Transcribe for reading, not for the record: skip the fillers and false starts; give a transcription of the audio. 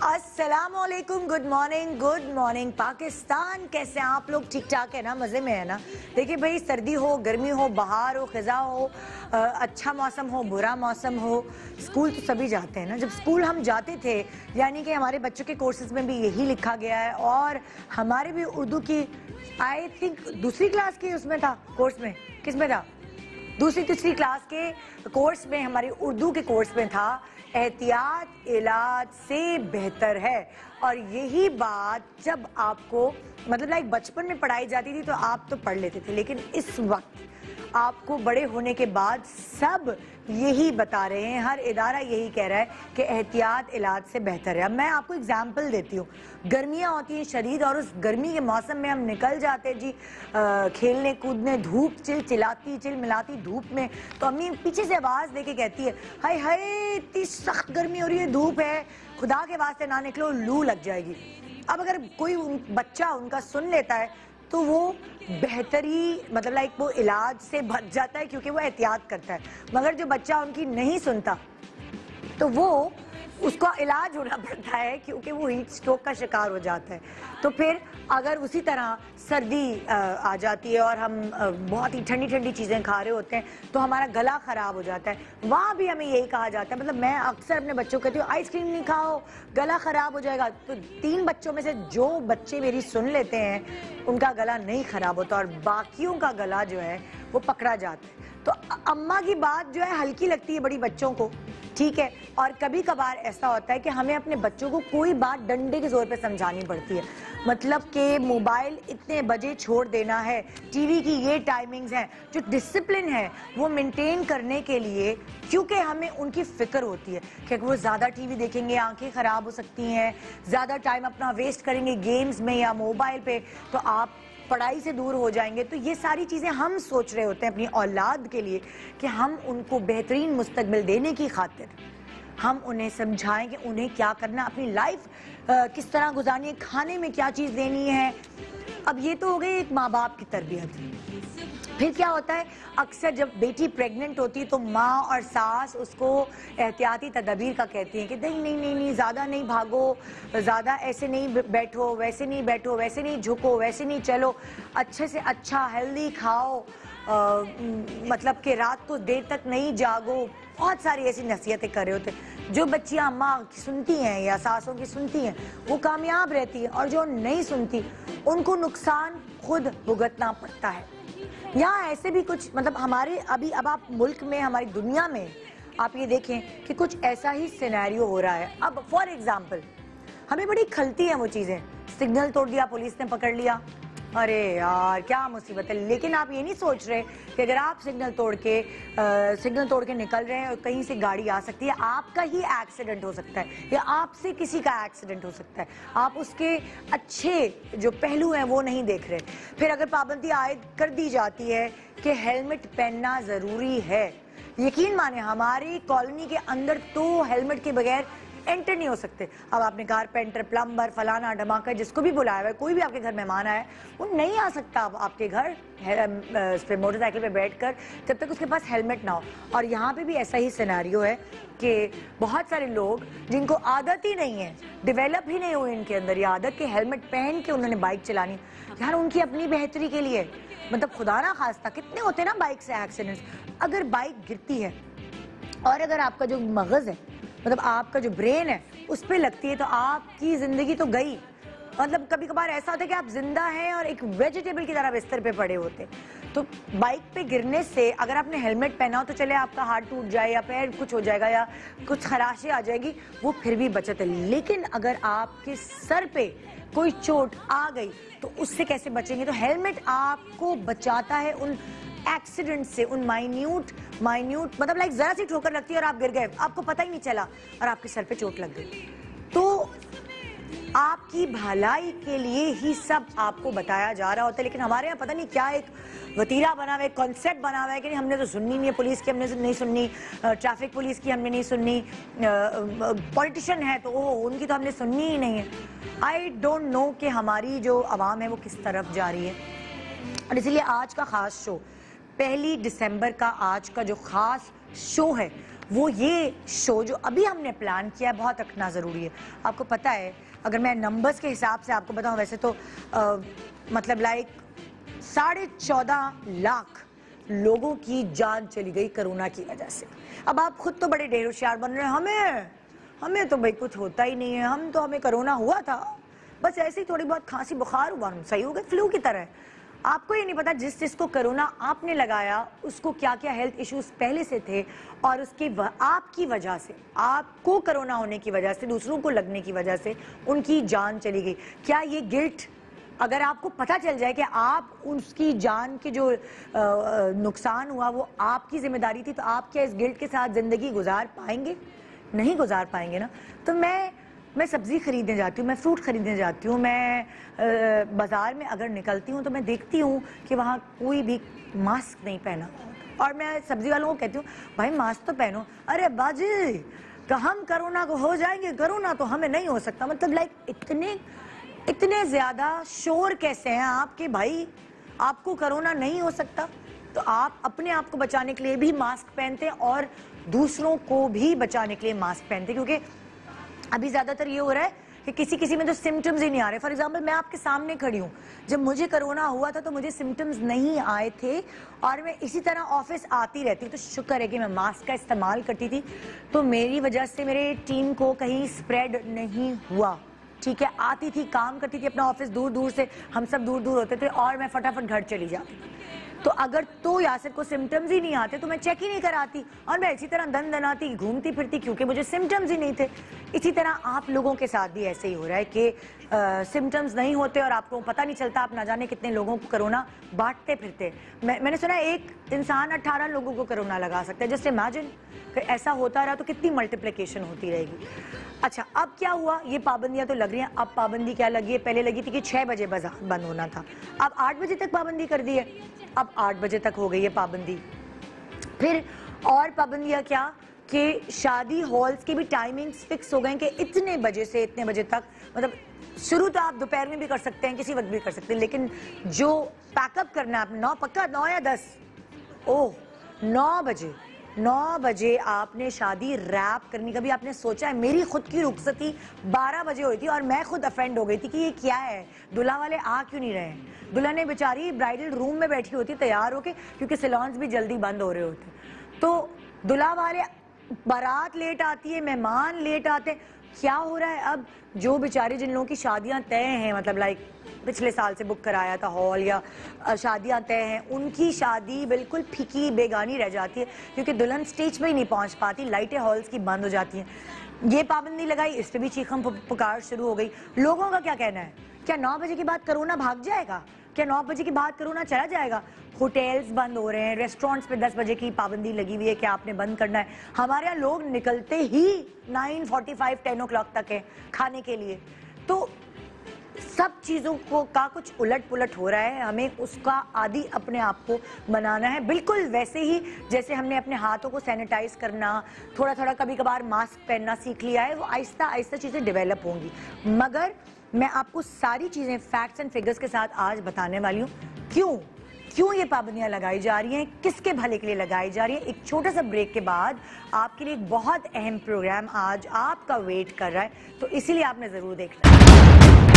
अस्सलामुअलैकुम, good morning Pakistan. कैसे हैं आप लोग? ठीक ठाक है ना? मज़े में है ना? देखिए भाई, सर्दी हो, गर्मी हो, बहार हो, ख़ज़ा हो, अच्छा मौसम हो, बुरा मौसम हो, स्कूल तो सभी जाते हैं ना। जब स्कूल हम जाते थे, यानी कि हमारे बच्चों के कोर्सेज़ में भी यही लिखा गया है, और हमारे भी उर्दू की आई थिंक दूसरी क्लास की उसमें था, कोर्स में किस में था, दूसरी तीसरी क्लास के कोर्स में, हमारी उर्दू के कोर्स में था, एहतियात इलाज से बेहतर है। और यही बात जब आपको मतलब लाइक बचपन में पढ़ाई जाती थी तो आप तो पढ़ लेते थे, लेकिन इस वक्त आपको बड़े होने के बाद सब यही बता रहे हैं, हर इदारा यही कह रहा है कि एहतियात इलाज से बेहतर है। अब मैं आपको एग्जाम्पल देती हूँ। गर्मियाँ होती हैं शदीद, और उस गर्मी के मौसम में हम निकल जाते हैं जी खेलने कूदने, धूप चिलचिलाती चिलमिलाती धूप में, तो अम्मी पीछे से आवाज़ देके कहती है, हाय हाय इतनी सख्त गर्मी हो रही है, धूप है, खुदा के वास्ते ना निकलो, लू लग जाएगी। अब अगर कोई बच्चा उनका सुन लेता है तो वो बेहतरी मतलब लाइक वो इलाज से बच जाता है, क्योंकि वो एहतियात करता है। मगर जो बच्चा उनकी नहीं सुनता तो वो उसको इलाज होना पड़ता है, क्योंकि वो हीट स्ट्रोक का शिकार हो जाता है। तो फिर अगर उसी तरह सर्दी आ जाती है और हम बहुत ही ठंडी ठंडी चीज़ें खा रहे होते हैं तो हमारा गला ख़राब हो जाता है। वहाँ भी हमें यही कहा जाता है, मतलब मैं अक्सर अपने बच्चों को कहती हूँ आइसक्रीम नहीं खाओ, गला ख़राब हो जाएगा। तो 3 बच्चों में से जो बच्चे मेरी सुन लेते हैं उनका गला नहीं ख़राब होता, और बाकियों का गला जो है वो पकड़ा जाता है। तो अम्मा की बात जो है हल्की लगती है बड़ी बच्चों को, ठीक है, और कभी कभार ऐसा होता है कि हमें अपने बच्चों को कोई बात डंडे के जोर पे समझानी पड़ती है। मतलब कि मोबाइल इतने बजे छोड़ देना है, टीवी की ये टाइमिंग्स हैं, जो डिसिप्लिन है वो मेंटेन करने के लिए, क्योंकि हमें उनकी फिक्र होती है कि वो ज़्यादा टीवी देखेंगे आंखें ख़राब हो सकती हैं, ज़्यादा टाइम अपना वेस्ट करेंगे गेम्स में या मोबाइल पे तो आप पढ़ाई से दूर हो जाएंगे। तो ये सारी चीज़ें हम सोच रहे होते हैं अपनी औलाद के लिए कि हम उनको बेहतरीन मुस्तकबिल देने की खातिर हम उन्हें समझाएं कि उन्हें क्या करना, अपनी लाइफ किस तरह गुजारनी है, खाने में क्या चीज़ देनी है। अब ये तो हो गई एक माँ बाप की तरबियत। फिर क्या होता है, अक्सर जब बेटी प्रेग्नेंट होती है तो माँ और सास उसको एहतियाती तदबीर का कहती हैं कि नहीं नहीं नहीं नहीं, ज़्यादा नहीं भागो, ज़्यादा ऐसे नहीं बैठो, वैसे नहीं बैठो, वैसे नहीं झुको, वैसे नहीं चलो, अच्छे से अच्छा हेल्दी खाओ, मतलब कि रात को देर तक नहीं जागो। बहुत सारी ऐसी नसीहतें कर रहे होते हैं। जो बच्चियाँ माँ की सुनती हैं या सासों की सुनती हैं वो कामयाब रहती हैं, और जो नहीं सुनती उनको नुकसान खुद भुगतना पड़ता है। यहाँ ऐसे भी कुछ मतलब हमारे अभी अब आप मुल्क में, हमारी दुनिया में आप ये देखें कि कुछ ऐसा ही सिनेरियो हो रहा है। अब फॉर एग्जाम्पल हमें बड़ी खलती हैं वो चीज़ें, सिग्नल तोड़ दिया, पुलिस ने पकड़ लिया, अरे यार क्या मुसीबत है। लेकिन आप ये नहीं सोच रहे कि अगर आप सिग्नल तोड़ के निकल रहे हैं और कहीं से गाड़ी आ सकती है, आपका ही एक्सीडेंट हो सकता है या आपसे किसी का एक्सीडेंट हो सकता है, आप उसके अच्छे जो पहलू हैं वो नहीं देख रहे। फिर अगर पाबंदी आयद कर दी जाती है कि हेलमेट पहनना ज़रूरी है, यकीन माने हमारी कॉलोनी के अंदर तो हेलमेट के बगैर एंटर नहीं हो सकते। अब आपने कारपेंटर, प्लम्बर, फलाना ढमाका जिसको भी बुलाया हुआ है, कोई भी आपके घर मेहमान आया है, वो नहीं आ सकता आपके घर मोटरसाइकिल पे बैठकर जब तक उसके पास हेलमेट ना हो। और यहाँ पे भी ऐसा ही सिनेरियो है कि बहुत सारे लोग जिनको आदत ही नहीं है, डेवलप ही नहीं हुई इनके अंदर ये आदत कि हेलमेट पहन के उन्होंने बाइक चलानी, यार उनकी अपनी बेहतरी के लिए, मतलब खुदा ना खास्ता कितने होते हैं ना बाइक से एक्सीडेंट्स। अगर बाइक गिरती है और अगर आपका जो मगज है, मतलब आपका जो ब्रेन है, उस पे लगती है तो आपकी जिंदगी तो गई। मतलब कभी कभार ऐसा होता है कि आप जिंदा हैं और एक वेजिटेबल की तरह बिस्तर पे पड़े होते। तो बाइक पे गिरने से अगर आपने हेलमेट पहना हो तो चले आपका हाथ टूट जाए या पैर कुछ हो जाएगा या कुछ खराशे आ जाएगी, वो फिर भी बचत है। लेकिन अगर आपके सर पे कोई चोट आ गई तो उससे कैसे बचेंगे? तो हेलमेट आपको बचाता है उन एक्सीडेंट से, उन माइन्यूट मतलब लाइक जरा सी ठोकर लगती है और आप गिर गए, आपको पता ही नहीं चला और आपके सर पे चोट लग गई। तो आपकी भलाई के लिए ही सब आपको बताया जा रहा होता है, लेकिन हमारे यहाँ पता नहीं क्या एक वतीरा बना हुआ है, कॉन्सेप्ट बना हुआ है कि नहीं हमने तो सुननी नहीं है पुलिस की, हमने नहीं सुननी, ट्रैफिक पुलिस की हमने नहीं सुननी, पॉलिटिशियन है तो उनकी तो हमने सुननी ही नहीं है। आई डोंट नो कि हमारी जो आवाम है वो किस तरफ जा रही है। और इसलिए आज का ख़ास शो 1 दिसंबर का आज का जो ख़ास शो है वो ये शो जो अभी हमने प्लान किया है बहुत रखना ज़रूरी है। आपको पता है, अगर मैं नंबर्स के हिसाब से आपको बताऊं, वैसे तो मतलब लाइक 14.5 लाख लोगों की जान चली गई कोरोना की वजह से। अब आप खुद तो बड़े ढेर होशियार बन रहे हैं, हमें तो भाई कुछ होता ही नहीं है, हमें कोरोना हुआ था, बस ऐसे ही थोड़ी बहुत खांसी बुखार हुआ, हम सही हो गए फ्लू की तरह। आपको ये नहीं पता जिसको कोरोना आपने लगाया उसको क्या क्या हेल्थ इश्यूज पहले से थे, और आपकी वजह से, आपको कोरोना होने की वजह से, दूसरों को लगने की वजह से उनकी जान चली गई। क्या ये गिल्ट, अगर आपको पता चल जाए कि आप उसकी जान के जो नुकसान हुआ वो आपकी जिम्मेदारी थी, तो आप क्या इस गिल्ट के साथ जिंदगी गुजार पाएंगे? नहीं गुजार पाएंगे ना। तो मैं सब्जी खरीदने जाती हूँ, मैं फ्रूट खरीदने जाती हूँ, मैं बाजार में अगर निकलती हूँ तो मैं देखती हूँ कि वहाँ कोई भी मास्क नहीं पहना, और मैं सब्जी वालों को कहती हूँ भाई मास्क तो पहनो। अरे बाजी तो हम कोरोना को हो जाएंगे, कोरोना तो हमें नहीं हो सकता। मतलब लाइक इतने ज्यादा शोर कैसे हैं आपके भाई, आपको कोरोना नहीं हो सकता? तो आप अपने आप को बचाने के लिए भी मास्क पहनते हैं और दूसरों को भी बचाने के लिए मास्क पहनते हैं, क्योंकि अभी ज्यादातर ये हो रहा है कि किसी में तो सिम्टम्स ही नहीं आ रहे। फॉर एग्जांपल मैं आपके सामने खड़ी हूँ, जब मुझे कोरोना हुआ था तो मुझे सिम्टम्स नहीं आए थे और मैं इसी तरह ऑफिस आती रहती, तो शुक्र है कि मैं मास्क का इस्तेमाल करती थी, तो मेरी वजह से मेरे टीम को कहीं स्प्रेड नहीं हुआ। ठीक है, आती थी, काम करती थी अपना ऑफिस दूर दूर से, हम सब दूर दूर होते थे और मैं फटाफट घर चली जाती। तो अगर तो यासिर को सिम्टम्स ही नहीं आते तो मैं चेक ही नहीं कराती और मैं इसी तरह दनाती घूमती फिरती, क्योंकि मुझे सिम्टम्स ही नहीं थे। इसी तरह आप लोगों के साथ भी ऐसे ही हो रहा है कि सिम्टम्स नहीं होते और आपको पता नहीं चलता, आप ना जाने कितने लोगों को कोरोना बांटते फिरते। मैंने सुना एक इंसान 18 लोगों को कोरोना लगा सकता है। जस्ट इमेजिन कि ऐसा होता रहा तो कितनी मल्टीप्लिकेशन होती रहेगी। अच्छा, अब क्या हुआ, ये पाबंदियां तो लग रही हैं। अब पाबंदी क्या लगी है? पहले लगी थी कि 6 बजे बाजार बंद होना था, अब 8 बजे तक पाबंदी कर दी है। अब 8 बजे तक हो गई है पाबंदी। फिर और पाबंदियां क्या कि शादी हॉल्स की भी टाइमिंग्स फिक्स हो गए कि इतने बजे से इतने बजे तक, मतलब शुरू तो आप दोपहर में भी कर सकते हैं, किसी वक्त भी कर सकते हैं, लेकिन जो पैकअप करना है आपने 9 पक्का 9 या 10, ओह 9 बजे आपने शादी रैप करनी। कभी आपने सोचा है? मेरी खुद की रुखसती 12 बजे हुई थी और मैं खुद अफेंड हो गई थी कि ये क्या है, दुल्हा वाले आ क्यों नहीं रहे हैं। दुल्हने बेचारी ब्राइडल रूम में बैठी होती तैयार होके, क्योंकि सैलून्स भी जल्दी बंद हो रहे होते, तो दुल्हा वाले, बारात लेट आती है, मेहमान लेट आते हैं। क्या हो रहा है अब? जो बेचारे जिन लोगों की शादियां तय हैं, मतलब लाइक पिछले साल से बुक कराया था हॉल या शादियां तय हैं, उनकी शादी बिल्कुल फीकी बेगानी रह जाती है, क्योंकि दुल्हन स्टेज पे ही नहीं पहुंच पाती, लाइटें हॉल्स की बंद हो जाती हैं। ये पाबंदी लगाई, इस पे भी चीखम पुकार शुरू हो गई। लोगों का क्या कहना है? क्या 9 बजे के बाद कोरोना भाग जाएगा? क्या 9 बजे के बाद कोरोना चला जाएगा? होटल्स बंद हो रहे हैं, रेस्टोरेंट्स पे 10 बजे की पाबंदी लगी हुई है कि आपने बंद करना है। हमारे यहाँ लोग निकलते ही 9:45 10 o'clock तक है खाने के लिए। तो सब चीजों को का कुछ उलट पुलट हो रहा है, हमें उसका आदि अपने आप को बनाना है। बिल्कुल वैसे ही जैसे हमने अपने हाथों को सैनिटाइज करना, थोड़ा थोड़ा कभी कभार मास्क पहनना सीख लिया है, वो आहिस्ता आहिस्ता चीजें डेवलप होंगी। मगर मैं आपको सारी चीजें फैक्ट्स एंड फिगर्स के साथ आज बताने वाली हूँ। क्यों ये पाबंदियां लगाई जा रही हैं, किसके भले के लिए लगाई जा रही है। एक छोटा सा ब्रेक के बाद आपके लिए एक बहुत अहम प्रोग्राम आज आपका वेट कर रहा है, तो इसीलिए आपने जरूर देखना है।